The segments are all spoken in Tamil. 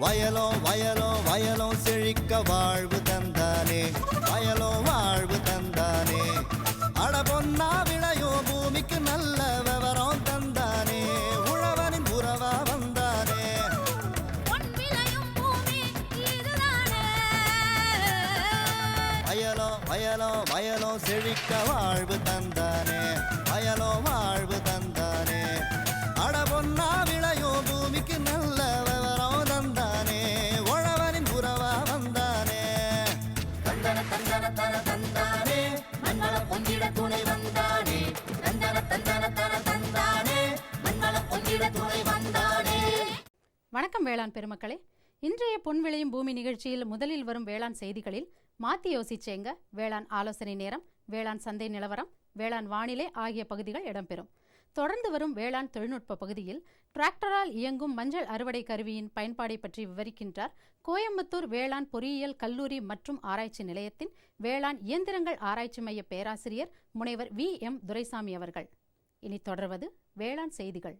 வயலோ வயலோ வயலோ செழிக்க வாழ்வு தந்தானே, வயலோ வாழ்வு தந்தானே. அட பொன்னா விளையோ பூமிக்கு நல்ல விவரம் தந்தானே, உழவனின் உறவா வந்தானே. வயலோ வயலோ வயலோ செழிக்க வாழ்வு தந்தானே, வயலோ வாழ்வு தந்தானே. அட பொன்னா விளையோ பூமிக்கு நல்ல விவரம் தந்தானே, உழவனின் உறவா வந்தானே. தந்தன தந்தன தன தந்தானே, மண்வள பொங்கிட துணை வந்தானே. தந்தன தந்தன தன தந்தானே, மண்வள பொங்கிட துணை வந்தானே. வணக்கம் வேளாண் பெருமக்களே. இன்றைய பொன் விளையும் பூமி நிகழ்ச்சியில் முதலில் வரும் வேளாண் செய்திகளில் மாத்தி யோசிச்சேங்க, வேளாண் ஆலோசனை நேரம், வேளாண் சந்தை நிலவரம், வேளாண் வானிலை ஆகிய பகுதிகள் இடம்பெறும். தொடர்ந்து வரும் வேளாண் தொழில்நுட்ப பகுதியில் டிராக்டரால் இயங்கும் மஞ்சள் அறுவடை கருவியின் பயன்பாடை பற்றி விவரிக்கின்றார் கோயம்புத்தூர் வேளாண் பொறியியல் கல்லூரி மற்றும் ஆராய்ச்சி நிலையத்தின் வேளாண் இயந்திரங்கள் ஆராய்ச்சி மைய பேராசிரியர் முனைவர் VM துரைசாமி அவர்கள். இனி தொடர்வது வேளாண் செய்திகள்.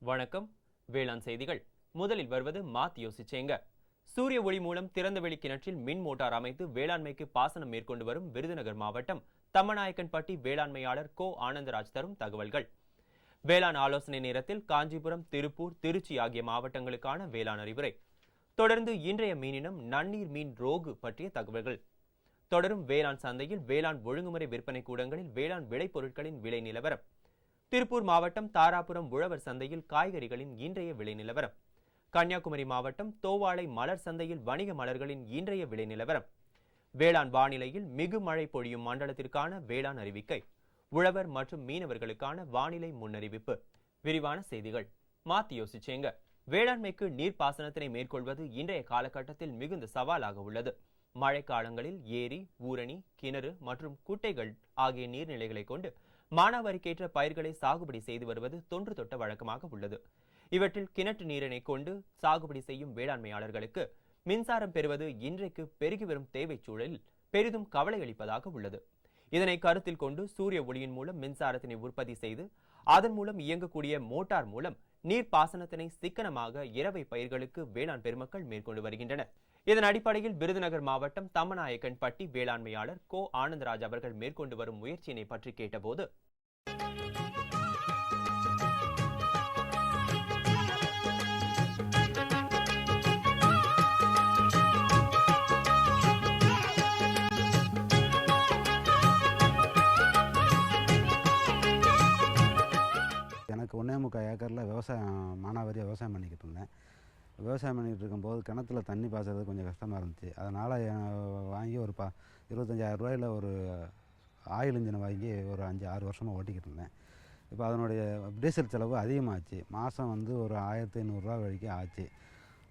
வணக்கம். வேளாண் செய்திகள். முதலில் வருவது மாத்தி யோசிச்சேங்க. சூரிய ஒளி மூலம் திறந்தவெளி கிணற்றில் மின் மோட்டார் அமைத்து வேளாண்மைக்கு பாசனம் மேற்கொண்டு வரும் விருதுநகர் மாவட்டம் தம்மநாயக்கன்பட்டி வேளாண்மையாளர் கோ ஆனந்தராஜ் தரும் தகவல்கள். வேளாண் ஆலோசனை நேரத்தில் காஞ்சிபுரம், திருப்பூர், திருச்சி ஆகிய மாவட்டங்களுக்கான வேளாண் அறிவுரை. தொடர்ந்து இன்றைய மீனினம் நன்னீர் மீன் ரோகு பற்றிய தகவல்கள். தொடரும் வேளாண் சந்தையில் வேளாண் ஒழுங்குமுறை விற்பனை கூடங்களில் வேளாண் விளைபொருட்களின் விலை நிலவரம். திருப்பூர் மாவட்டம் தாராபுரம் உழவர் சந்தையில் காய்கறிகளின் இன்றைய விலை நிலவரம். கன்னியாகுமரி மாவட்டம் தோவாளை மலர் சந்தையில் வணிக மலர்களின் இன்றைய விலை நிலவரம். வேளாண் வானிலையில் மிகு மழை பொழியும் மண்டலத்திற்கான வேளாண் அறிவிக்கை. உழவர் மற்றும் மீனவர்களுக்கான வானிலை முன்னறிவிப்பு. விரிவான செய்திகள். மாத்தி யோசிச்சேங்க. வேளாண்மைக்கு நீர்ப்பாசனத்தினை மேற்கொள்வது இன்றைய காலகட்டத்தில் மிகுந்த சவாலாக உள்ளது. மழைக்காலங்களில் ஏரி, ஊரணி, கிணறு மற்றும் குட்டைகள் ஆகிய நீர்நிலைகளை கொண்டு மானாவாரிக்கேற்ற பயிர்களை சாகுபடி செய்து வருவது தொன்று தொட்ட வழக்கமாக உள்ளது. இவற்றில் கிணற்று நீரினை கொண்டு சாகுபடி செய்யும் வேளாண்மையாளர்களுக்கு மின்சாரம் பெறுவது இன்றைக்கு பெருகி வரும் தேவை சூழலில் பெரிதும் கவலை அளிப்பதாக உள்ளது. இதனை கருத்தில் கொண்டு சூரிய ஒளியின் மூலம் மின்சாரத்தினை உற்பத்தி செய்து அதன் மூலம் இயங்கக்கூடிய மோட்டார் மூலம் நீர்ப்பாசனத்தினை சிக்கனமாக இரவை பயிர்களுக்கு வேளாண் பெருமக்கள் மேற்கொண்டு வருகின்றனர். இதன் அடிப்படையில் விருதுநகர் மாவட்டம் தம்மநாயக்கன்பட்டி வேளாண்மையாளர் கோ ஆனந்தராஜ் அவர்கள் மேற்கொண்டு வரும் முயற்சியினை பற்றி கேட்டபோது, எனக்கு 1.25 ஏக்கரில் மானாவாரியாக விவசாயம் பண்ணிக்கிட்டு இருந்தேன். விவசாயம் பண்ணிகிட்டு இருக்கும்போது கிணத்துல தண்ணி பாய்ச்சறது கொஞ்சம் கஷ்டமாக இருந்துச்சு. அதனால் வாங்கி ஒரு 25,000 ரூபாயில் ஒரு ஆயில் இன்ஜினை வாங்கி ஒரு 5-6 வருஷமாக ஓட்டிக்கிட்டு இருந்தேன். இப்போ அதனுடைய டீசல் செலவு அதிகமாகச்சு. மாதம் வந்து ஒரு 1,500 ரூபா வரைக்கும் ஆச்சு.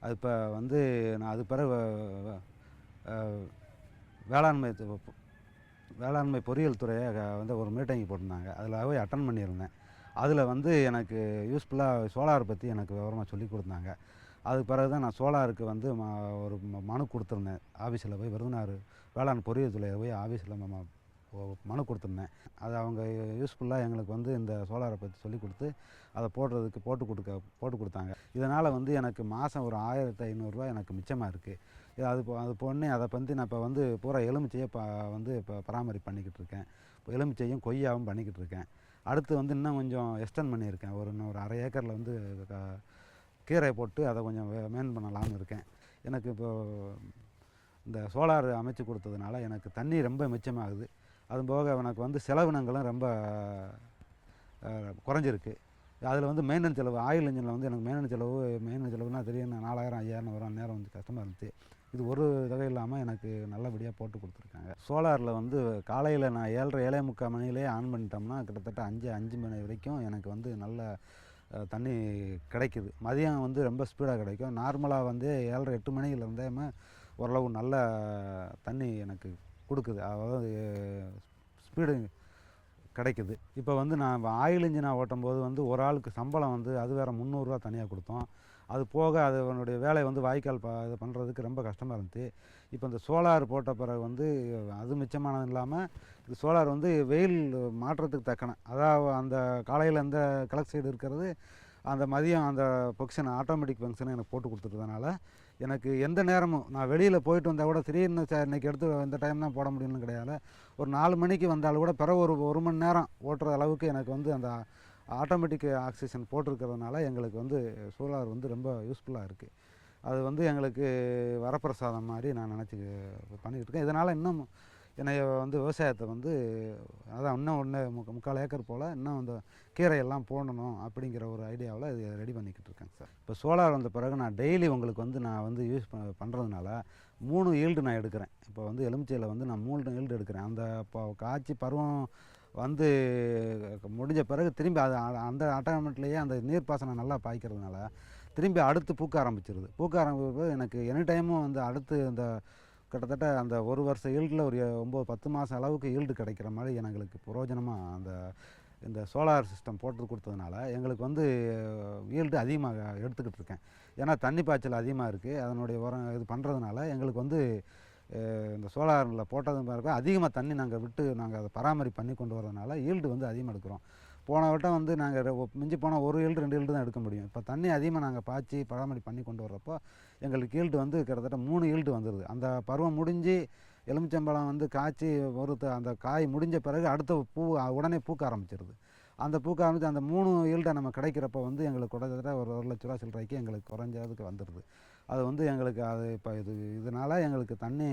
அது இப்போ வந்து நான் அது பிறகு வேளாண்மை பொறியியல் துறையை வந்து ஒரு மீட்டிங் போட்டிருந்தாங்க. அதில் போய் அட்டன் பண்ணியிருந்தேன். அதில் வந்து எனக்கு யூஸ்ஃபுல்லாக சோலார் பற்றி எனக்கு விவரமாக சொல்லி கொடுத்தாங்க. அதுக்கு பிறகு தான் நான் சோலாருக்கு வந்து ஒரு மனு கொடுத்துருந்தேன். ஆஃபீஸில் போய் விருதுநகர் வேளாண் பொறியியல் துறையில் போய் ஆஃபீஸில் மனு கொடுத்துருந்தேன். அது அவங்க யூஸ்ஃபுல்லாக எங்களுக்கு வந்து இந்த சோலாரை பற்றி சொல்லி கொடுத்து அதை போட்டு கொடுத்தாங்க. இதனால் வந்து எனக்கு மாதம் ஒரு 1,500 ரூபா எனக்கு மிச்சமாக இருக்குது. அது பொண்ணு அதை பற்றி நான் இப்போ வந்து பூரா எலுமிச்சையை வந்து இப்போ பராமரிப்பு பண்ணிக்கிட்டு இருக்கேன். இப்போ எலுமிச்சையும் கொய்யாவும் பண்ணிக்கிட்டு இருக்கேன். அடுத்து வந்து இன்னும் கொஞ்சம் எக்ஸ்டெண்ட் பண்ணியிருக்கேன். ஒரு 1/2 ஏக்கரில் வந்து கீரை போட்டு அதை கொஞ்சம் மேன் பண்ணலாம்னு இருக்கேன். எனக்கு இப்போது இந்த சோலார் அமைச்சு கொடுத்ததுனால எனக்கு தண்ணி ரொம்ப மிச்சமாகுது. அதுபோக எனக்கு வந்து செலவினங்களும் ரொம்ப குறைஞ்சிருக்கு. அதில் வந்து மெயின்டெனன்ஸ் செலவு, ஆயில் இன்ஜினில் வந்து எனக்கு மெயின்டெனன்ஸ் செலவுனா தெரியும், 4,000-5,000 வரும். நேரம் வந்து கஷ்டமாக இருந்துச்சு. இது ஒரு தொகை இல்லாமல் எனக்கு நல்லபடியாக போட்டு கொடுத்துருக்காங்க. சோலாரில் வந்து காலையில் நான் 7:30 7:45 மணிலே ஆன் பண்ணிட்டோம்னா கிட்டத்தட்ட 5 மணி வரைக்கும் எனக்கு வந்து நல்ல தண்ணி கிடைக்குது. மதியம் வந்து ரொம்ப ஸ்பீடாக கிடைக்கும். நார்மலாக வந்து 7:30 8 மணிலேருந்தே ஓரளவு நல்ல தண்ணி எனக்கு கொடுக்குது. அதாவது ஸ்பீடு கிடைக்குது. இப்போ வந்து நான் ஆயில் இன்ஜினாக ஓட்டும்போது வந்து ஒரு ஆளுக்கு சம்பளம் வந்து அது வேறு 300 ரூபா தனியாக கொடுத்தோம். அது போக அதனுடைய வேலை வந்து வாய்க்கால் இது பண்ணுறதுக்கு ரொம்ப கஷ்டமாக இருந்துச்சு. இப்போ இந்த சோலார் போட்ட பிறகு வந்து அது மிச்சமானது இல்லாமல் இது சோலார் வந்து வெயில் மாற்றத்துக்கு தக்கன, அதாவது அந்த காலையில் அந்த கிழக்கு சைடு இருக்கிறது அந்த மதியம் அந்த ஃபங்க்ஷன் ஆட்டோமேட்டிக் ஃபங்க்ஷனை எனக்கு போட்டு கொடுத்துட்டதுனால எனக்கு எந்த நேரமும் நான் வெளியில் போயிட்டு வந்தால் கூட திடீர்னு இன்றைக்கி எடுத்து இந்த டைம் தான் போட முடியும்னு கிடையாது. ஒரு 4 மணிக்கு வந்தாலும் கூட பிறகு ஒரு மணி நேரம் ஓட்டுற அளவுக்கு எனக்கு வந்து அந்த ஆட்டோமேட்டிக் ஆக்சிஜன் போட்டிருக்கிறதுனால எங்களுக்கு வந்து சோலார் வந்து ரொம்ப யூஸ்ஃபுல்லாக இருக்குது. அது வந்து எங்களுக்கு வரப்பிரசாதம் மாதிரி நான் நினச்சி பண்ணிக்கிட்டு இருக்கேன். இதனால் இன்னும் என்னைய வந்து விவசாயத்தை வந்து அதான் இன்னும் 3/4 ஏக்கர் போல் இன்னும் அந்த கீரையெல்லாம் போடணும் அப்படிங்கிற ஒரு ஐடியாவில் இது ரெடி பண்ணிக்கிட்டு இருக்கேங்க சார். இப்போ சோலார் வந்த பிறகு நான் டெய்லி உங்களுக்கு வந்து நான் வந்து யூஸ் பண்ணுறதுனால 3 ஈல்டு நான் எடுக்கிறேன். இப்போ வந்து எலுமிச்சையில் வந்து நான் 3 ஈல்டு எடுக்கிறேன். அந்த இப்போ காய்ச்சி பருவம் வந்து முடிஞ்ச பிறகு திரும்பி அது அந்த ஆட்டோமேட்டிக்லேயே அந்த நீர்ப்பாசனம் நல்லா பாய்க்கிறதுனால திரும்பி அடுத்து பூக்க ஆரம்பிச்சிருது. பூக்க ஆரம்பிப்பது எனக்கு எனி டைமும் வந்து அடுத்து இந்த கிட்டத்தட்ட அந்த ஒரு வருஷம் ஈல்டில் ஒரு 9-10 மாதம் அளவுக்கு ஈல்டு கிடைக்கிற மாதிரி எங்களுக்கு பிரயோஜனமாக இந்த சோலார் சிஸ்டம் போட்டு கொடுத்ததுனால எங்களுக்கு வந்து ஈல்டு அதிகமாக எடுத்துக்கிட்டு இருக்கேன். ஏன்னா தண்ணி பாய்ச்சல் அதிகமாக இருக்குது. அதனுடைய உரம் இது பண்ணுறதுனால எங்களுக்கு வந்து இந்த சோலாரில் போட்டது பிறகு அதிகமாக தண்ணி நாங்கள் விட்டு நாங்கள் அதை பராமரி பண்ணி கொண்டு வரதுனால ஈல்டு வந்து அதிகமாக எடுக்கிறோம். போன வட்டம் வந்து நாங்கள் மிஞ்சி போனால் 1 ஈல்டு 2 ஈல்டு தான் எடுக்க முடியும். இப்போ தண்ணி அதிகமாக நாங்கள் பாய்ச்சி பராமரி பண்ணி கொண்டு வர்றப்போ எங்களுக்கு ஈல்டு வந்து கிட்டத்தட்ட 3 ஈல்டு வந்துடுது. அந்த பருவம் முடிஞ்சு எலுமிச்சம்பழம் வந்து காய்ச்சி அந்த காய் முடிஞ்ச பிறகு அடுத்த பூ உடனே பூக்க ஆரம்பிச்சிருது. அந்த பூக்க ஆரம்பித்து அந்த 3 ஈல்டை நம்ம கிடைக்கிறப்ப வந்து எங்களுக்கு கிட்டத்தட்ட ஒரு 1 லட்ச ரூபா சில்லறைக்கு எங்களுக்கு குறைஞ்சதுக்கு வந்துடுது. அது வந்து எங்களுக்கு அது இப்போ இதனால் எங்களுக்கு தண்ணி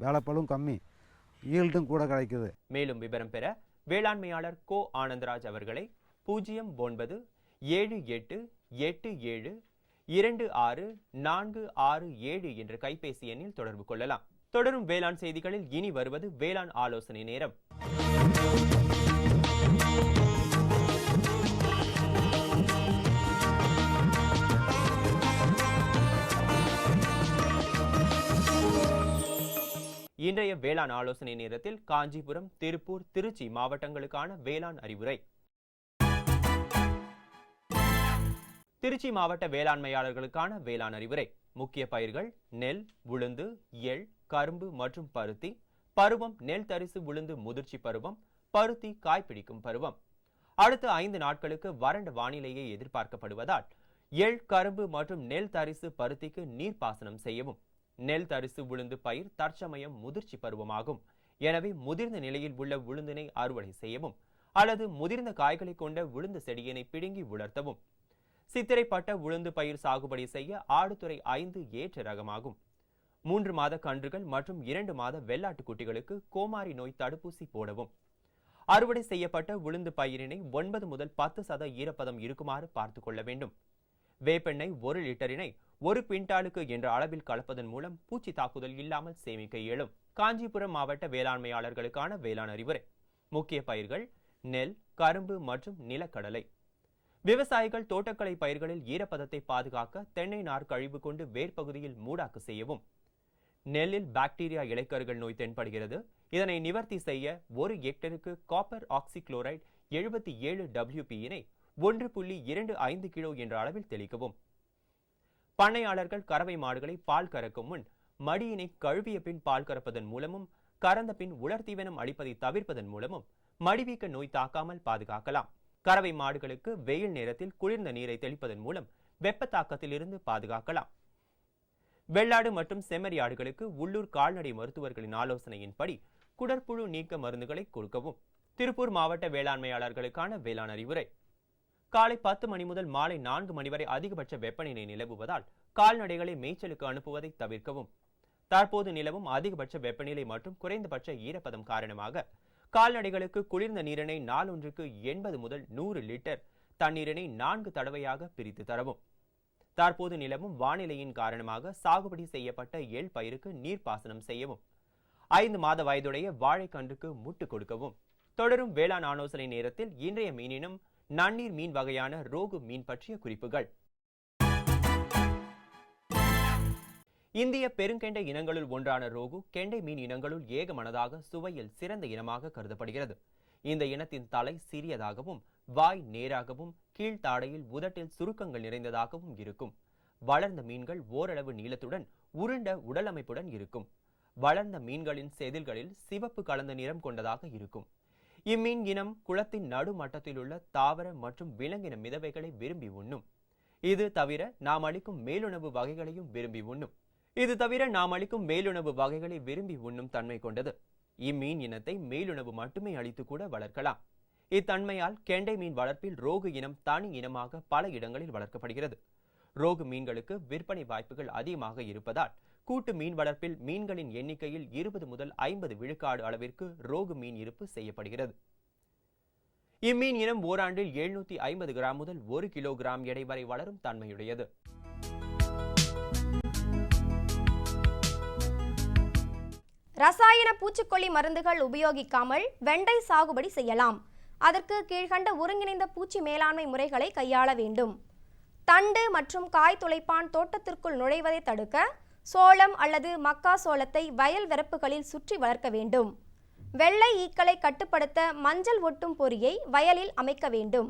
வேலைப்பளும் கம்மி, ஈல்டும் கூட கிடைக்குது. மேலும் விவரம் பெற வேளாண்மையாளர் கோ ஆனந்தராஜ் அவர்களை 0978872647 என்ற கைபேசி எண்ணில் தொடர்பு கொள்ளலாம். தொடரும் வேளாண் செய்திகளில் இனி வருவது வேளாண் ஆலோசனை நேரம். இன்றைய வேளாண் ஆலோசனை நேரத்தில் காஞ்சிபுரம், திருப்பூர், திருச்சி மாவட்டங்களுக்கான வேளாண் அறிவுரை. திருச்சி மாவட்ட வேளாண்மையாளர்களுக்கான வேளாண் அறிவுரை. முக்கிய பயிர்கள் நெல், உளுந்து, எள், கரும்பு மற்றும் பருத்தி. பருவம் நெல் தரிசு உளுந்து முதிர்ச்சி பருவம், பருத்தி காய்பிடிக்கும் பருவம். அடுத்த 5 நாட்களுக்கு வறண்ட வானிலையே எதிர்பார்க்கப்படுவதால் எள், கரும்பு மற்றும் நெல் தரிசு பருத்திக்கு நீர்ப்பாசனம் செய்யவும். நெல் தரிசு உளுந்து பயிர் தற்சமயம் முதிர்ச்சி பருவமாகும். எனவே முதிர்ந்த நிலையில் உள்ள உளுந்தினை அறுவடை செய்யவும் அல்லது முதிர்ந்த காய்களை கொண்ட உளுந்து செடியினை பிடுங்கி உலர்த்தவும். சித்திரைப்பட்ட உளுந்து பயிர் சாகுபடி செய்ய ஆடுதுறை 5 ஏற்ற ரகமாகும். 3 மாத கன்றுகள் மற்றும் 2 மாத வெள்ளாட்டு குட்டிகளுக்கு கோமாரி நோய் தடுப்பூசி போடவும். அறுவடை செய்யப்பட்ட உளுந்து பயிரினை 9 முதல் 10% ஈரப்பதம் இருக்குமாறு பார்த்துக் கொள்ள வேண்டும். வேப்பெண்ணெய் 1 லிட்டரினை 1 குவிண்டாலுக்கு என்ற அளவில் கலப்பதன் மூலம் பூச்சி தாக்குதல் இல்லாமல் சேமிக்க இயலும். காஞ்சிபுரம் மாவட்ட வேளாண்மையாளர்களுக்கான வேளாண் அறிவுரை. முக்கிய பயிர்கள் நெல், கரும்பு மற்றும் நிலக்கடலை. விவசாயிகள் தோட்டக்கலை பயிர்களில் ஈரப்பதத்தை பாதுகாக்க தென்னை நார் கழிவு கொண்டு வேர்பகுதியில் மூடாக்கு செய்யவும். நெல்லில் பாக்டீரியா இலைக்கருகள் நோய் தென்படுகிறது. இதனை நிவர்த்தி செய்ய 1 ஹெக்டருக்கு காப்பர் ஆக்சிக்ளோரைடு 77 WP-னை 1.25 கிலோ என்ற அளவில் தெளிக்கவும். பண்ணையாளர்கள் கறவை மாடுகளை பால் கறக்கும் முன் மடியினை கழுவிய பின் பால் கறப்பதன் மூலமும் கறந்த பின் உலர்த்தீவனம் அளிப்பதை தவிர்ப்பதன் மூலமும் மடிவீக்க நோய் தாக்காமல் பாதுகாக்கலாம். கறவை மாடுகளுக்கு வெயில் நேரத்தில் குளிர்ந்த நீரை தெளிப்பதன் மூலம் வெப்ப தாக்கத்தில் இருந்து பாதுகாக்கலாம். வெள்ளாடு மற்றும் செம்மறியாடுகளுக்கு உள்ளூர் கால்நடை மருத்துவர்களின் ஆலோசனையின்படி குடற்புழு நீக்க மருந்துகளை கொடுக்கவும். திருப்பூர் மாவட்ட வேளாண்மையாளர்களுக்கான வேளாண் அறிவுரை. காலை 10 மணி முதல் மாலை 4 மணி வரை அதிகபட்ச வெப்பநிலை நிலவுவதால் கால்நடைகளை மேய்ச்சலுக்கு அனுப்புவதை தவிர்க்கவும். தற்போது நிலவும் அதிகபட்ச வெப்பநிலை மற்றும் குறைந்தபட்ச ஈரப்பதம் காரணமாக கால்நடைகளுக்கு குளிர்ந்த நீரினை நாளொன்றுக்கு 80 முதல் 100 லிட்டர் தண்ணீரினை 4 தடவையாக பிரித்து தரவும். தற்போது நிலவும் வானிலையின் காரணமாக சாகுபடி செய்யப்பட்ட எள் பயிருக்கு நீர்ப்பாசனம் செய்யவும். 5 மாத வயதுடைய வாழைக்கன்றுக்கு முட்டு கொடுக்கவும். தொடரும் வேளாண் ஆலோசனை நேரத்தில் இன்றைய மீனினம் நன்னீர் மீன் வகையான ரோகு மீன் பற்றிய குறிப்புகள். இந்திய பெருங்கெண்டை இனங்களுள் ஒன்றான ரோகு கெண்டை மீன் இனங்களுள் ஏகமனதாக சுவையில் சிறந்த இனமாக கருதப்படுகிறது. இந்த இனத்தின் தலை சிறியதாகவும் வாய் நேராகவும் கீழ்த்தாடையில் உதட்டில் சுருக்கங்கள் நிறைந்ததாகவும் இருக்கும். வளர்ந்த மீன்கள் ஓரளவு நீளத்துடன் உருண்ட உடலமைப்புடன் இருக்கும். வளர்ந்த மீன்களின் செதில்களில் சிவப்பு கலந்த நிறம் கொண்டதாக இருக்கும். இம்மீன் இனம் குளத்தின் நடுமட்டத்தில் உள்ள தாவர மற்றும் விலங்கின மிதவைகளை விரும்பி உண்ணும். இது தவிர நாம் அளிக்கும் மேலுணவு வகைகளையும் விரும்பி உண்ணும் தன்மை கொண்டது. இம்மீன் இனத்தை மேலுணவு மட்டுமே அளித்து கூட வளர்க்கலாம். இத்தன்மையால் கெண்டை மீன் வளர்ப்பில் ரோகு இனம் தனி இனமாக பல இடங்களில் வளர்க்கப்படுகிறது. ரோகு மீன்களுக்கு விற்பனை வாய்ப்புகள் அதிகமாக இருப்பதால் கூட்டு மீன் வளர்ப்பில் மீன்களின் எண்ணிக்கையில் 20 முதல் 50 விழுக்காடு அளவிற்கு ரோகு மீன் இருப்பு செய்யப்படுகிறது. இம்மீன் இனம் ஓராண்டில் 750 கிராம் முதல் 1 கிலோகிராம் எடை வரை வளரும் தன்மையுடையது. ரசாயன பூச்சிக்கொல்லி மருந்துகள் உபயோகிக்காமல் வெண்டை சாகுபடி செய்யலாம். அதற்கு கீழ்கண்ட ஒருங்கிணைந்த பூச்சி மேலாண்மை முறைகளை கையாள வேண்டும். தண்டு மற்றும் காய் துளைப்பான் தோட்டத்திற்குள் நுழைவதை தடுக்க சோளம் அல்லது மக்கா சோளத்தை வயல் வரப்புகளில் சுற்றி வளர்க்க வேண்டும். வெள்ளை ஈக்களை கட்டுப்படுத்த மஞ்சள் ஒட்டும் பொறியை வயலில் அமைக்க வேண்டும்.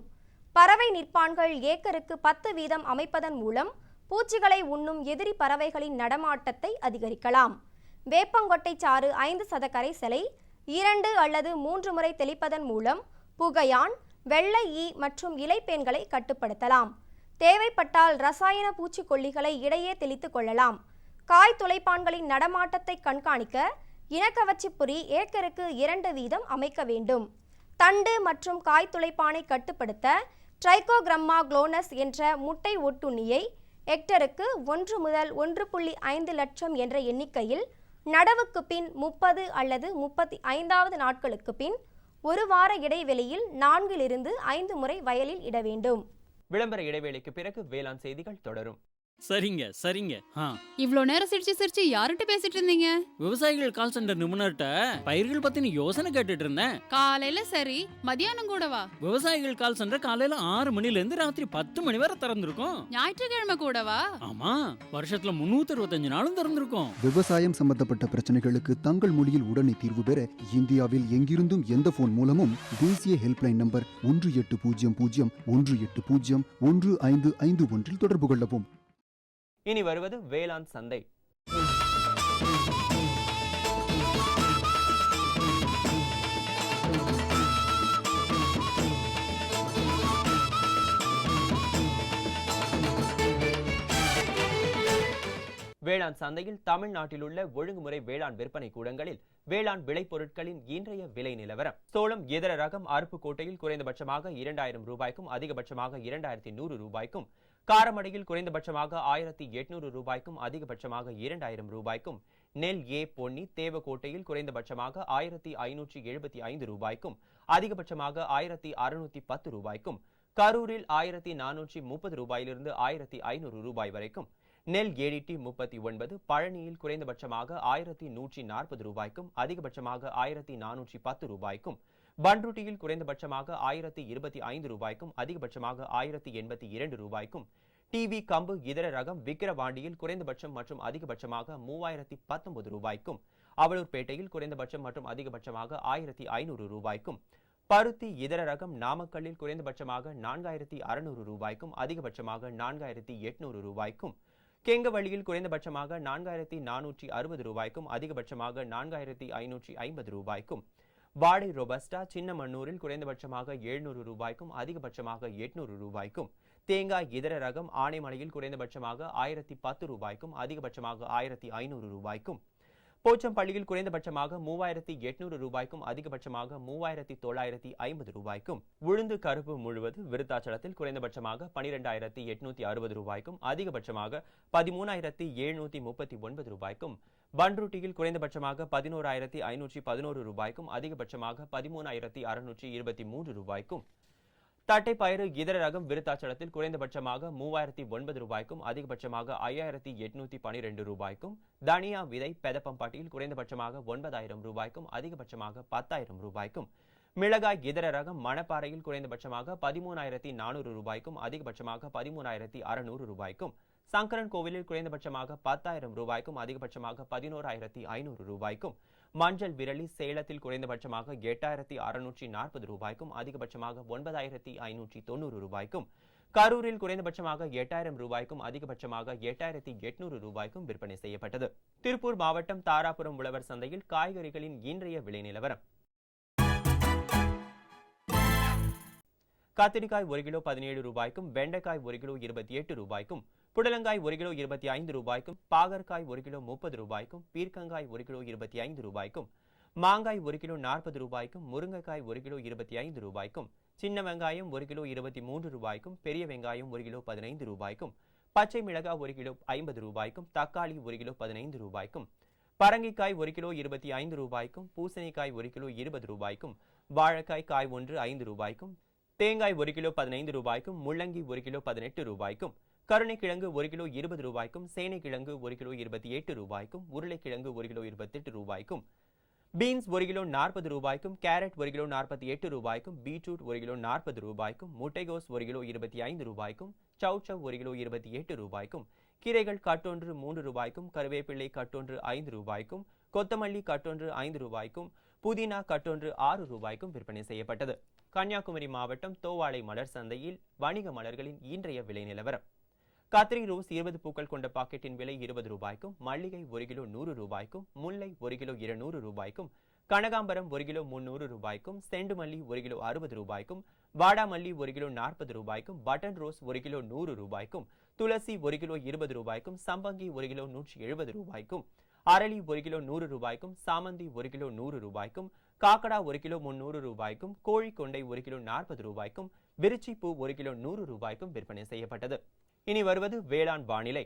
பறவை நிற்பான்கள் ஏக்கருக்கு 10 வீதம் அமைப்பதன் மூலம் பூச்சிகளை உண்ணும் எதிரி பறவைகளின் நடமாட்டத்தை அதிகரிக்கலாம். வேப்பங்கொட்டை சாறு 5% கரைசலை 2 அல்லது 3 முறை தெளிப்பதன் மூலம் புகையான், வெள்ளை ஈ மற்றும் இலைப்பேன்களை கட்டுப்படுத்தலாம். தேவைப்பட்டால் ரசாயன பூச்சிக்கொல்லிகளை இடையே தெளித்துக் கொள்ளலாம். காய் துளைப்பான்களின் நடமாட்டத்தை கண்காணிக்க இனக்கவர்ச்சி பொறி ஏக்கருக்கு 2 வீதம் அமைக்க வேண்டும். தண்டு மற்றும் காய் துளைப்பானை கட்டுப்படுத்த ட்ரைகோகிரம்மா குளோனஸ் என்ற முட்டை ஒட்டுண்ணியை ஹெக்டருக்கு 1 முதல் 1.5 லட்சம் என்ற எண்ணிக்கையில் நடவுக்கு பின் 30 அல்லது 35வது நாட்களுக்கு பின் 1 வார இடைவெளியில் 4 இருந்து 5 முறை வயலில் இட வேண்டும். விளம்பர இடைவேளைக்கு பிறகு வேளாண் செய்திகள் தொடரும். சரிங்க. இவ்ளோ நேரம் சிரிச்சு யார்கிட்ட பேசிட்டு இருந்தீங்க? விவசாயிகள் கால் சென்டர் நிபுணர்கிட்ட பயிர்கள் பத்தின யோசனை கேட்டுட்டு இருந்தேன். காலையில சரி, மதியானம் கூடவா? விவசாயிகள் கால் சென்டர் காலையில 6 மணில இருந்து ராத்திரி 10 மணி வரை திறந்திருக்கும். ஞாயிற்றுக்கிழமை கூடவா? ஆமா, வருஷத்துல 365 நாளும் திறந்திருக்கும். விவசாயம் சம்பந்தப்பட்ட பிரச்சனைகளுக்கு தங்கள் மொழியில் உடனே தீர்வு பெற இந்தியாவில் எங்கிருந்தும் எந்த போன் மூலமும் தேசிய ஹெல்ப்லைன் நம்பர் 1800-180-1551 தொடர்பு கொள்ளவும். இனி வருவது வேளாண் சந்தை. வேளாண் சந்தையில் தமிழ்நாட்டில் உள்ள ஒழுங்குமுறை வேளாண் விற்பனை கூடங்களில் வேளாண் விளைபொருட்களின் இன்றைய விலை நிலவரம். சோளம் இதர ரகம் அருப்புக்கோட்டையில் குறைந்தபட்சமாக 2000 ரூபாய்க்கும் அதிகபட்சமாக 2100 ரூபாய்க்கும், காரமடையில் குறைந்தபட்சமாக 1800 ரூபாய்க்கும் அதிகபட்சமாக 2000 ரூபாய்க்கும், நெல் ஏ பொன்னி தேவக்கோட்டையில் குறைந்தபட்சமாக 1575 ரூபாய்க்கும் அதிகபட்சமாக 1610 ரூபாய்க்கும், கரூரில் 1430 ரூபாயிலிருந்து 1500 ரூபாய் வரைக்கும், நெல் ஏடிடி 39 பழனியில் குறைந்தபட்சமாக 1140 ரூபாய்க்கும் அதிகபட்சமாக 1410 ரூபாய்க்கும், பன்ருட்டியில் குறைந்தபட்சமாக 1025 ரூபாய்க்கும் அதிகபட்சமாக 1082 ரூபாய்க்கும், டிவி கம்பு இதர ரகம் விக்கிரவாண்டியில் குறைந்தபட்சம் மற்றும் அதிகபட்சமாக 3019 ரூபாய்க்கும், அவலூர்பேட்டையில் குறைந்தபட்சம் மற்றும் அதிகபட்சமாக 1500 ரூபாய்க்கும், பருத்தி இதர ரகம் நாமக்கல்லில் குறைந்தபட்சமாக 4600 ரூபாய்க்கும் அதிகபட்சமாக 4800 ரூபாய்க்கும், கெங்கவள்ளியில் குறைந்தபட்சமாக 4460 ரூபாய்க்கும் அதிகபட்சமாக 4550 ரூபாய்க்கும், வாடை ரொபஸ்டா சின்னமன்னூரில் குறைந்தபட்சமாக 700 ரூபாய்க்கும் அதிகபட்சமாக 800 ரூபாய்க்கும், தேங்காய் இதர ரகம் ஆனைமலையில் குறைந்தபட்சமாக 1010 ரூபாய்க்கும் அதிகபட்சமாக 1500 ரூபாய்க்கும், போச்சம்பள்ளியில் குறைந்தபட்சமாக 3800 ரூபாய்க்கும் அதிகபட்சமாக 3950 ரூபாய்க்கும், உளுந்து கருப்பு முழுவது விருத்தாச்சலத்தில் குறைந்தபட்சமாக 12860 ரூபாய்க்கும் அதிகபட்சமாக 13739 ரூபாய்க்கும், பன்ருட்டியில் குறைந்தபட்சமாக 11511 ரூபாய்க்கும் அதிகபட்சமாக 13623 ரூபாய்க்கும், தட்டைப்பயிறு இதர ரகம் விருத்தாச்சலத்தில் குறைந்தபட்சமாக 3009 ரூபாய்க்கும் அதிகபட்சமாக 5812 ரூபாய்க்கும், தனியா விதை பெதப்பம்பட்டியில் குறைந்தபட்சமாக 9000 ரூபாய்க்கும் அதிகபட்சமாக 10000 ரூபாய்க்கும், மிளகாய் இதர ரகம் மணப்பாறையில் குறைந்தபட்சமாக 13,400 ரூபாய்க்கும் அதிகபட்சமாக 13,600 ரூபாய்க்கும், சங்கரன் கோவிலில் குறைந்தபட்சமாக 10,000 ரூபாய்க்கும் அதிகபட்சமாக 11,500 ரூபாய்க்கும், மஞ்சள் விரலி சேலத்தில் குறைந்தபட்சமாக 8,640 ரூபாய்க்கும் அதிகபட்சமாக 9,590 ரூபாய்க்கும், கரூரில் குறைந்தபட்சமாக 8,000 ரூபாய்க்கும் அதிகபட்சமாக 8,800 ரூபாய்க்கும் விற்பனை செய்யப்பட்டது. திருப்பூர் மாவட்டம் தாராபுரம் உழவர் சந்தையில் காய்கறிகளின் இன்றைய விலை நிலவரம். கத்திரிக்காய் 1 கிலோ 17 ரூபாய்க்கும், வெண்டைக்காய் 1 கிலோ 28 ரூபாய்க்கும், புடலங்காய் 1 கிலோ 25 ரூபாய்க்கும், பாகற்காய் 1 கிலோ 30 ரூபாய்க்கும், பீர்க்கங்காய் 1 கிலோ 25 ரூபாய்க்கும், மாங்காய் 1 கிலோ 40 ரூபாய்க்கும், முருங்கைக்காய் 1 கிலோ 25 ரூபாய்க்கும், சின்ன வெங்காயம் 1 கிலோ 23 ரூபாய்க்கும், பெரிய வெங்காயம் 1 கிலோ 15 ரூபாய்க்கும், பச்சை மிளகாய் 1 கிலோ 50 ரூபாய்க்கும், தக்காளி 1 கிலோ 15 ரூபாய்க்கும், பரங்கிக்காய் 1 கிலோ 25 ரூபாய்க்கும், பூசணிக்காய் 1 கிலோ 20 ரூபாய்க்கும், வாழைக்காய் காய் ஒன்று 5 ரூபாய்க்கும், தேங்காய் 1 கிலோ 15 ரூபாய்க்கும், முள்ளங்கி 1 கிலோ 18 ரூபாய்க்கும், கருணைக்கிழங்கு 1 கிலோ 20 ரூபாய்க்கும், சேனைக்கிழங்கு 1 கிலோ 28 ரூபாய்க்கும், உருளைக்கிழங்கு 1 கிலோ 28 ரூபாய்க்கும், பீன்ஸ் 1 கிலோ 40 ரூபாய்க்கும், கேரட் 1 கிலோ 48 ரூபாய்க்கும், பீட்ரூட் 1 கிலோ 40 ரூபாய்க்கும், முட்டைகோஸ் 1 கிலோ 25 ரூபாய்க்கும், சௌச்சவ் 1 கிலோ 28 ரூபாய்க்கும், கீரைகள் கட்டொன்று 3 ரூபாய்க்கும், கருவேப்பிள்ளை கட்டொன்று 5 ரூபாய்க்கும், கொத்தமல்லி கட்டொன்று 5 ரூபாய்க்கும், புதினா கட்டொன்று 6 ரூபாய்க்கும் விற்பனை செய்யப்பட்டது. கன்னியாகுமரி மாவட்டம் தோவாளை மலர் சந்தையில் வணிக மலர்களின் இன்றைய விலை நிலவரம். கத்திரி ரோஸ் 20 பூக்கள் கொண்ட பாக்கெட்டின் விலை 20 ரூபாய்க்கும், மல்லிகை 1 கிலோ 100 ரூபாய்க்கும், முல்லை 1 கிலோ 200 ரூபாய்க்கும், கனகாம்பரம் 1 கிலோ 300 ரூபாய்க்கும், செண்டுமல்லி 1 கிலோ 60 ரூபாய்க்கும், வாடாமல்லி 1 கிலோ 40 ரூபாய்க்கும், பட்டன் ரோஸ் 1 கிலோ 100 ரூபாய்க்கும், துளசி 1 கிலோ 20 ரூபாய்க்கும், சம்பங்கி 1 கிலோ 170 ரூபாய்க்கும், அரளி 1 கிலோ 100 ரூபாய்க்கும், சாமந்தி 1 கிலோ 100 ரூபாய்க்கும், காக்கடா 1 கிலோ 300 ரூபாய்க்கும், கோழிக்கொண்டை 1 கிலோ 40 ரூபாய்க்கும், விருச்சிப்பூ 1 கிலோ 100 ரூபாய்க்கும் விற்பனை செய்யப்பட்டது. இனி வருவது வேளாண் வானிலை.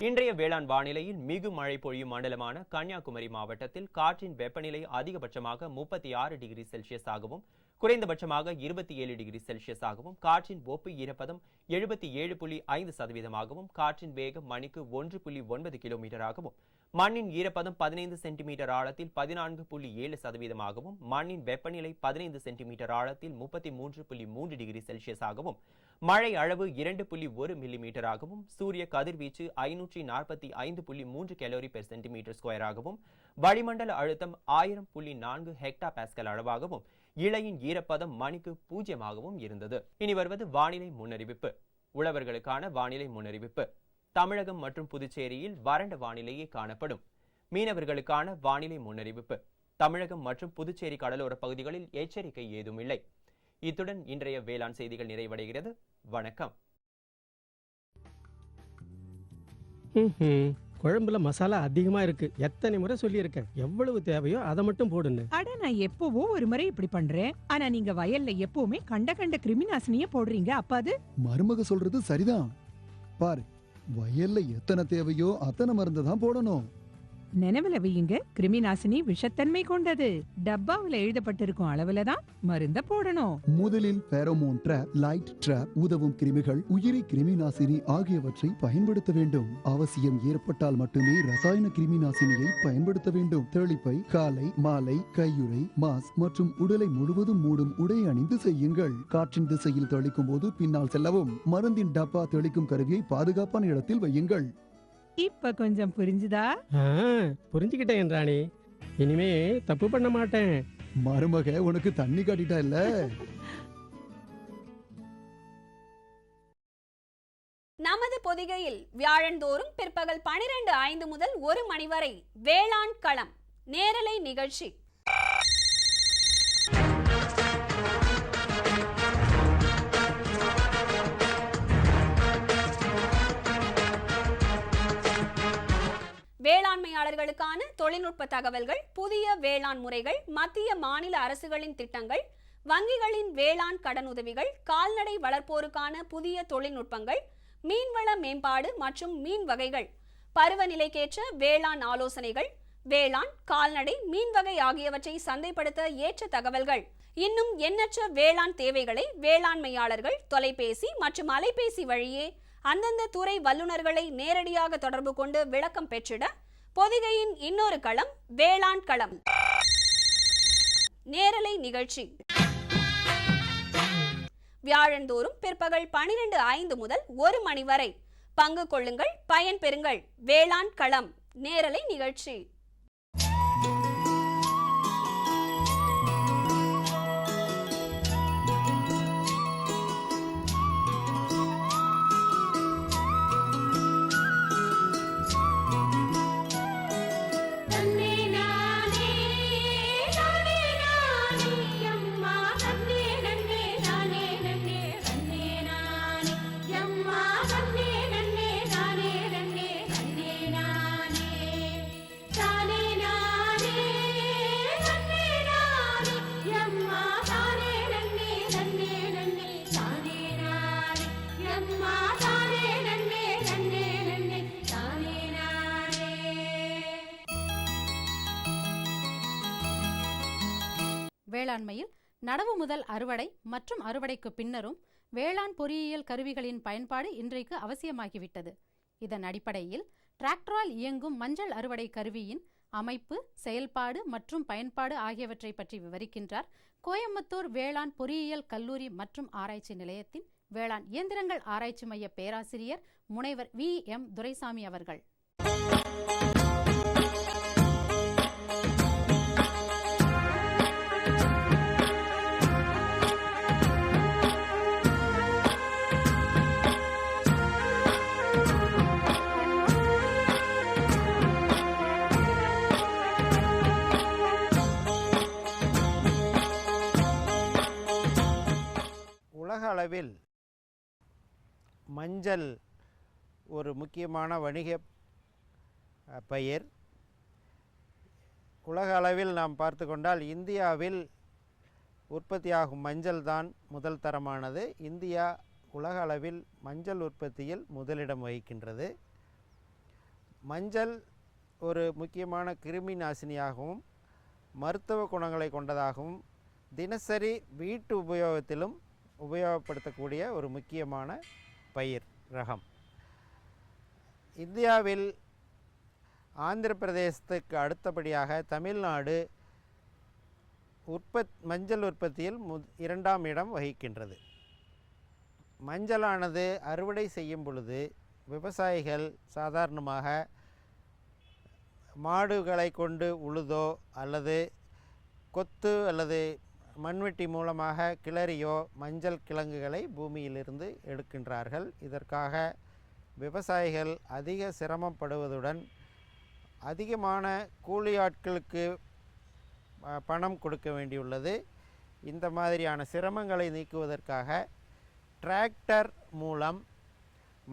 இன்றைய வேளாண் வானிலையில் மிகு மழை பொழியும் மண்டலமான கன்னியாகுமரி மாவட்டத்தில் காற்றின் வெப்பநிலை அதிகபட்சமாக 36 டிகிரி செல்சியஸ் ஆகவும் குறைந்தபட்சமாக 27 டிகிரி செல்சியஸ் ஆகவும், காற்றின் ஒப்பு ஈரப்பதம் 77.5%ஆகவும், காற்றின் வேகம் மணிக்கு 1.9 கிலோமீட்டராகவும், மண்ணின் ஈரப்பதம் 15 சென்டிமீட்டர் ஆழத்தில் 14.7%ஆகவும், மண்ணின் வெப்பநிலை 15 சென்டிமீட்டர் ஆழத்தில் 33.3 டிகிரி செல்சியஸ் ஆகவும், மழை அளவு 2.1 மில்லிமீட்டராகவும், சூரிய கதிர்வீச்சு 545.3 கேலரி பெர் சென்டிமீட்டர் ஸ்கொயர் ஆகவும், வளிமண்டல அழுத்தம் 1000.4 ஹெக்டா பாஸ்கல் அளவாகவும், இலையின் ஈரப்பதம் மணிக்கு 0 இருந்தது. இனி வருவது வானிலை முன்னறிவிப்பு. உழவர்களுக்கான வானிலை முன்னறிவிப்பு. தமிழகம் மற்றும் புதுச்சேரியில் வறண்ட வானிலையே காணப்படும். மீனவர்களுக்கான வானிலை முன்னறிவிப்பு. தமிழகம் மற்றும் புதுச்சேரி கடலோர பகுதிகளில் எச்சரிக்கை ஏதும் இல்லை. இத்துடன் இன்றைய வேளாண் செய்திகள் நிறைவடைகிறது. வணக்கம். குழம்புல மசாலா அதிகமா இருக்கு. எத்தனை முறை சொல்லியிருக்கேன், எவ்வளவு தேவையோ அதை மட்டும் போடுன்னு. அட, நான் எப்பவோ ஒரு முறை இப்படி பண்றேன். ஆனா நீங்க வயல்ல எப்பவுமே கண்ட கிருமிநாசினிய போடுறீங்க. அப்ப அது மருமக சொல்றது சரிதான். பாரு, வயல்ல எத்தனை தேவையோ அத்தனை மருந்து தான் போடணும். நினைவுல வையுங்க, கிருமிநாசினி விஷத்தன்மை கொண்டது. டப்பாவுல எழுதப்பட்டிருக்கும் அளவுல தான் மருந்த போடணும். முதலில் ஃபெரோமோன் ட்ராப், லைட் ட்ராப், உதவும் கிருமிகள், உயிரி கிருமிநாசினி ஆகியவற்றை பயன்படுத்த வேண்டும். அவசியம் ஏற்பட்டால் மட்டுமே ரசாயன கிருமிநாசினியை பயன்படுத்த வேண்டும். தெளிப்பை காலை மாலை கையுறை, மாஸ்க் மற்றும் உடலை முழுவதும் மூடும் உடை அணிந்து செய்யுங்கள். காற்றின் திசையில் தெளிக்கும் போது பின்னால் செல்லவும். மருந்தின் டப்பா தெளிக்கும் கருவியை பாதுகாப்பான இடத்தில் வையுங்கள். இப்ப கொஞ்சம் புரிஞ்சுதா? புரிஞ்சுக்கிட்டேன் ராணி. இனிமே தப்பு பண்ண மாட்டேன். மருமக உனக்கு தண்ணி காட்டிட்டா இல்ல. நமது பொதிகையில் வியாழந்தோறும் பிற்பகல் 12:05 முதல் 1 மணி வரை வேளாண் களம் நேரலை நிகழ்ச்சி. வேளாண்மையாளர்களுக்கான தொழில்நுட்ப தகவல்கள், புதிய வேளாண் முறைகள், மத்திய மாநில அரசுகளின் திட்டங்கள், வங்கிகளின் வேளாண் கடனுதவிகள், கால்நடை வளர்ப்போருக்கான புதிய தொழில்நுட்பங்கள், மீன்வள மேம்பாடு மற்றும் மீன் வகைகள், பருவநிலைக்கேற்ற வேளாண் ஆலோசனைகள், வேளாண், கால்நடை, மீன் வகை ஆகியவற்றை சந்தைப்படுத்த ஏற்ற தகவல்கள், இன்னும் எண்ணற்ற வேளாண் தேவைகளை வேளாண்மையாளர்கள் தொலைபேசி மற்றும் அலைபேசி வழியே அந்தந்த துறை வல்லுநர்களை நேரடியாக தொடர்பு கொண்டு விளக்கம் பெற்றிட பொதிகையின் இன்னொரு களம் வேளாண் களம் நேரலை நிகழ்ச்சி வியாழந்தோறும் பிற்பகல் 12:05 முதல் 1 மணி வரை பங்கு கொள்ளுங்கள், பயன் பெறுங்கள். வேளாண் களம் நேரலை நிகழ்ச்சி. வேளாண்மையில் நடவு முதல் அறுவடை மற்றும் அறுவடைக்கு பின்னரும் வேளாண் பொறியியல் கருவிகளின் பயன்பாடு இன்றைக்கு அவசியமாகிவிட்டது. இதன் அடிப்படையில் டிராக்டரால் இயங்கும் மஞ்சள் அறுவடை கருவியின் அமைப்பு, செயல்பாடு மற்றும் பயன்பாடு ஆகியவற்றை பற்றி விவரிக்கின்றார் கோயம்புத்தூர் வேளாண் பொறியியல் கல்லூரி மற்றும் ஆராய்ச்சி நிலையத்தின் வேளாண் இயந்திரங்கள் ஆராய்ச்சி மைய பேராசிரியர் முனைவர் வி.எம். துரைசாமி அவர்கள். உலக அளவில் மஞ்சள் ஒரு முக்கியமான வணிக பயிர். உலக அளவில் நாம் பார்த்து கொண்டால் இந்தியாவில் உற்பத்தியாகும் மஞ்சள் தான் முதல் தரமானது. இந்தியா உலக அளவில் மஞ்சள் உற்பத்தியில் முதலிடம் வகிக்கின்றது. மஞ்சள் ஒரு முக்கியமான கிருமி நாசினியாகவும் மருத்துவ குணங்களை கொண்டதாகவும் தினசரி வீட்டு உபயோகத்திலும் உபயோகப்படுத்தக்கூடிய ஒரு முக்கியமான பயிர் ரகம். இந்தியாவில் ஆந்திர பிரதேசத்துக்கு அடுத்தபடியாக தமிழ்நாடு மஞ்சள் உற்பத்தியில் 2ஆம் இடம் வகிக்கின்றது. மஞ்சளானது அறுவடை செய்யும் பொழுது விவசாயிகள் சாதாரணமாக மாடுகளை கொண்டு உழுதோ அல்லது கொத்து அல்லது மண்வெட்டி மூலமாக கிளறியோ மஞ்சள் கிழங்குகளை பூமியிலிருந்து எடுக்கின்றார்கள். இதற்காக விவசாயிகள் அதிக சிரமப்படுவதுடன் அதிகமான கூலி ஆட்களுக்கு பணம் கொடுக்க வேண்டியுள்ளது. இந்த மாதிரியான சிரமங்களை நீக்குவதற்காக டிராக்டர் மூலம்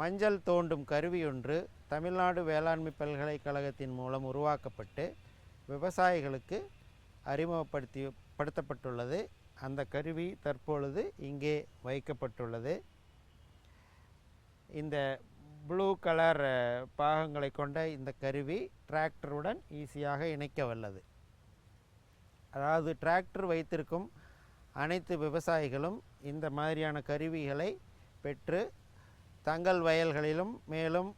மஞ்சள் தோண்டும் கருவி ஒன்று தமிழ்நாடு வேளாண்மை பல்கலைக்கழகத்தின் மூலம் உருவாக்கப்பட்டு விவசாயிகளுக்கு அறிமுகப்படுத்தப்பட்டுள்ளது. அந்த கருவி தற்பொழுது இங்கே வைக்கப்பட்டுள்ளது. இந்த ப்ளூ கலர் பாகங்களை கொண்ட இந்த கருவி டிராக்டருடன் ஈஸியாக இணைக்க வல்லது. அதாவது டிராக்டர் வைத்திருக்கும் அனைத்து விவசாயிகளும் இந்த மாதிரியான கருவிகளை பெற்று தங்கள் வயல்களிலும் மேலும்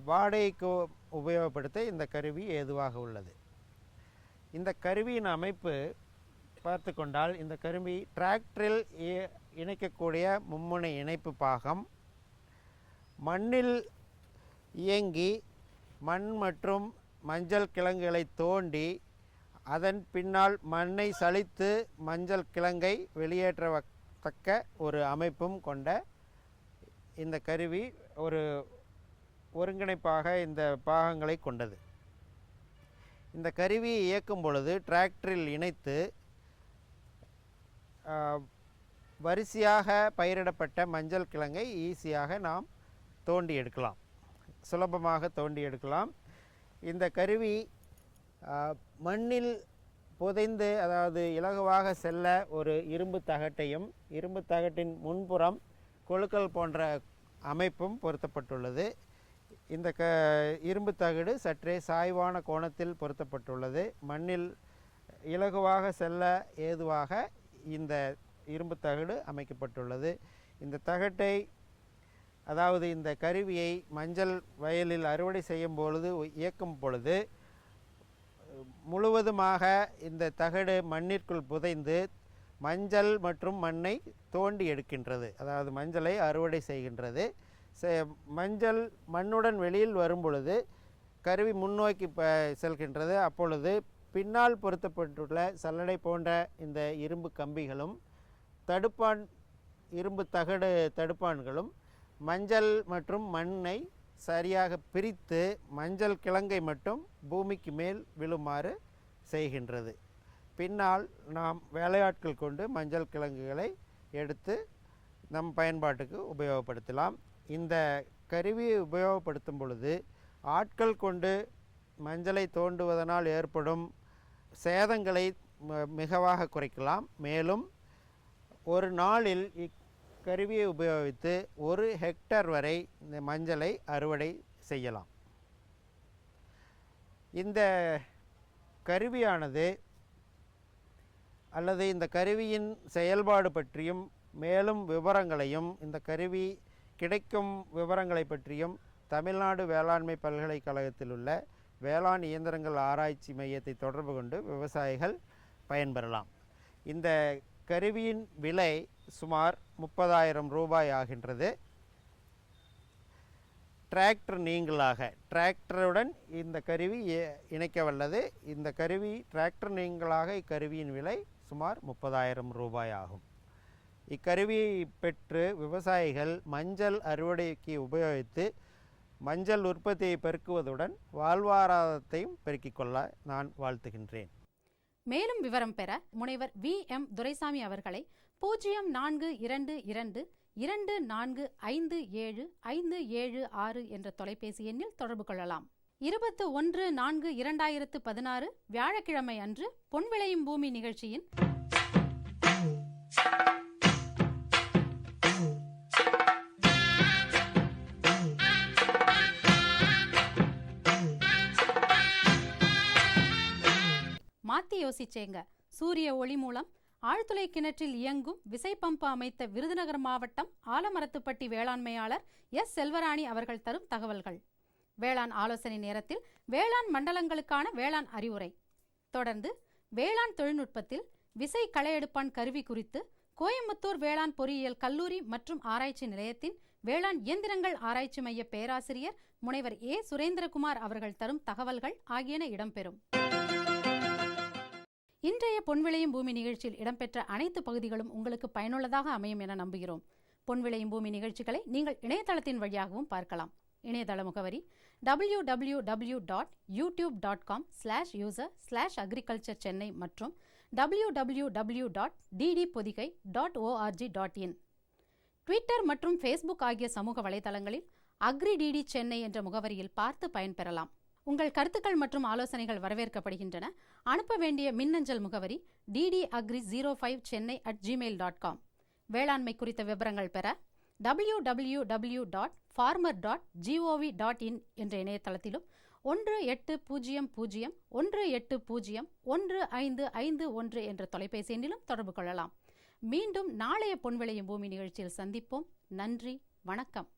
வாடகைக்கு உபயோகப்படுத்த இந்த கருவி ஏதுவாக உள்ளது. இந்த கருவியின் அமைப்பு பார்த்து கொண்டால் இந்த கருவி டிராக்டரில் இணைக்கக்கூடிய மும்முனை இணைப்பு பாகம் மண்ணில் இயங்கி மண் மற்றும் மஞ்சள் கிழங்குகளை தோண்டி அதன் பின்னால் மண்ணை சலித்து மஞ்சள் கிழங்கை வெளியேற்றத்தக்க ஒரு அமைப்பும் கொண்ட இந்த கருவி ஒரு ஒருங்கிணைப்பாக இந்த பாகங்களை கொண்டது. இந்த கருவியை இயக்கும் பொழுது டிராக்டரில் இணைத்து வரிசையாக பயிரிடப்பட்ட மஞ்சள் கிழங்கை ஈஸியாக நாம் தோண்டி எடுக்கலாம், சுலபமாக தோண்டி எடுக்கலாம். இந்த கருவி மண்ணில் புதைந்து அதாவது இலகுவாக செல்ல ஒரு இரும்பு தகட்டையும் இரும்பு தகட்டின் முன்புறம் கொழுக்கல் போன்ற அமைப்பும் பொருத்தப்பட்டுள்ளது. இந்த இரும்பு தகடு சற்றே சாய்வான கோணத்தில் பொருத்தப்பட்டுள்ளது. மண்ணில் இலகுவாக செல்ல ஏதுவாக இந்த இரும்பு தகடு அமைக்கப்பட்டுள்ளது. இந்த தகட்டை அதாவது இந்த கருவியை மஞ்சள் வயலில் அறுவடை செய்யும் பொழுது இயக்கும் பொழுது முழுவதுமாக இந்த தகடு மண்ணிற்குள் புதைந்து மஞ்சள் மற்றும் மண்ணை தோண்டி எடுக்கின்றது. அதாவது மஞ்சளை அறுவடை செய்கின்றது. மஞ்சள் மண்ணுடன் வெளியில் வரும் பொழுது கருவி முன்னோக்கி செல்கின்றது. அப்பொழுது பின்னால் பொருத்தப்பட்டுள்ள சல்லடை போன்ற இந்த இரும்பு கம்பிகளும் தடுப்பான் இரும்பு தகடு தடுப்பான்களும் மஞ்சள் மற்றும் மண்ணை சரியாக பிரித்து மஞ்சள் கிழங்கை மட்டும் பூமிக்கு மேல் விழுமாறு செய்கின்றது. பின்னால் நாம் வேலையாட்கள் கொண்டு மஞ்சள் கிழங்குகளை எடுத்து நம் பயன்பாட்டுக்கு உபயோகப்படுத்தலாம். இந்த கருவியை உபயோகப்படுத்தும் பொழுது ஆட்கள் கொண்டு மஞ்சளை தோண்டுவதனால் ஏற்படும் சேதங்களை மிகவாக குறைக்கலாம். மேலும் ஒரு நாளில் இக்கருவியை உபயோகித்து 1 ஹெக்டேர் வரை இந்த மஞ்சளை அறுவடை செய்யலாம். இந்த கருவியானது அல்லது இந்த கருவியின் செயல்பாடு பற்றியும் மேலும் விவரங்களையும் இந்த கருவி கிடைக்கும் விவரங்களை பற்றியும் தமிழ்நாடு வேளாண்மை பல்கலைக்கழகத்தில் உள்ள வேளாண் இயந்திரங்கள் ஆராய்ச்சி மையத்தை தொடர்பு கொண்டு விவசாயிகள் பயன்பெறலாம். இந்த கருவியின் விலை சுமார் 30,000 ரூபாய் ஆகின்றது. டிராக்டர் நீங்களாக டிராக்டருடன் இந்த கருவி இணைக்க வல்லது. இந்த கருவி டிராக்டர் நீங்களாக இக்கருவியின் விலை சுமார் 30,000 ரூபாய் ஆகும். இக்கருவியை பெற்று விவசாயிகள் மஞ்சள் அறுவடைக்கு உபயோகித்து மஞ்சள் உற்பத்தியை பெருக்குவதுடன் வாழ்வாதாரத்தையும் பெருக்கிக் கொள்ள நான் வாழ்த்துகின்றேன். மேலும் விவரம் பெற முனைவர் VM துரைசாமி அவர்களை 0422245756 என்ற தொலைபேசி எண்ணில் தொடர்பு கொள்ளலாம். 21/4/2016 வியாழக்கிழமை அன்று பொன் விளையும் பூமி நிகழ்ச்சியின் மாத்தி யோசிச்சேங்க சூரிய ஒளி மூலம் ஆழ்துளை கிணற்றில் இயங்கும் விசை பம்பு அமைத்த விருதுநகர் மாவட்டம் ஆலமரத்துப்பட்டி வேளாண்மையாளர் S. செல்வராணி அவர்கள் தரும் தகவல்கள். வேளாண் ஆலோசனை நேரத்தில் வேளாண் மண்டலங்களுக்கான வேளாண் அறிவுரை. தொடர்ந்து வேளாண் தொழில்நுட்பத்தில் விசை களையெடுப்பான் கருவி குறித்து கோயம்புத்தூர் வேளாண் பொறியியல் கல்லூரி மற்றும் ஆராய்ச்சி நிலையத்தின் வேளாண் இயந்திரங்கள் ஆராய்ச்சி மைய பேராசிரியர் முனைவர் A. சுரேந்திரகுமார் அவர்கள் தரும் தகவல்கள் ஆகியன இடம்பெறும். இன்றைய பொன் விளையும் பூமி நிகழ்ச்சியில் இடம்பெற்ற அனைத்து பகுதிகளும் உங்களுக்கு பயனுள்ளதாக அமையும் என நம்புகிறோம். பொன் விளையும் பூமி நிகழ்ச்சிகளை நீங்கள் இணையதளத்தின் வழியாகவும் பார்க்கலாம். இணையதள முகவரி www.youtube.com/user/agriculture சென்னை மற்றும் www.ddpodigai.org.in. ட்விட்டர் மற்றும் ஃபேஸ்புக் ஆகிய சமூக வலைதளங்களில் அக்ரிடிடி சென்னை என்ற முகவரியில் பார்த்து பயன்பெறலாம். உங்கள் கருத்துக்கள் மற்றும் ஆலோசனைகள் வரவேற்கப்படுகின்றன. அனுப்ப வேண்டிய மின்னஞ்சல் முகவரி ddagri05chennai@gmail.com. வேளாண்மை குறித்த விவரங்கள் பெற www.farmer.gov.in என்ற இணையதளத்திலும் 180018011551 என்ற தொலைபேசி எண்ணிலும் தொடர்பு கொள்ளலாம். மீண்டும் நாளைய பொன் விளையும் பூமி நிகழ்ச்சியில் சந்திப்போம். நன்றி, வணக்கம்.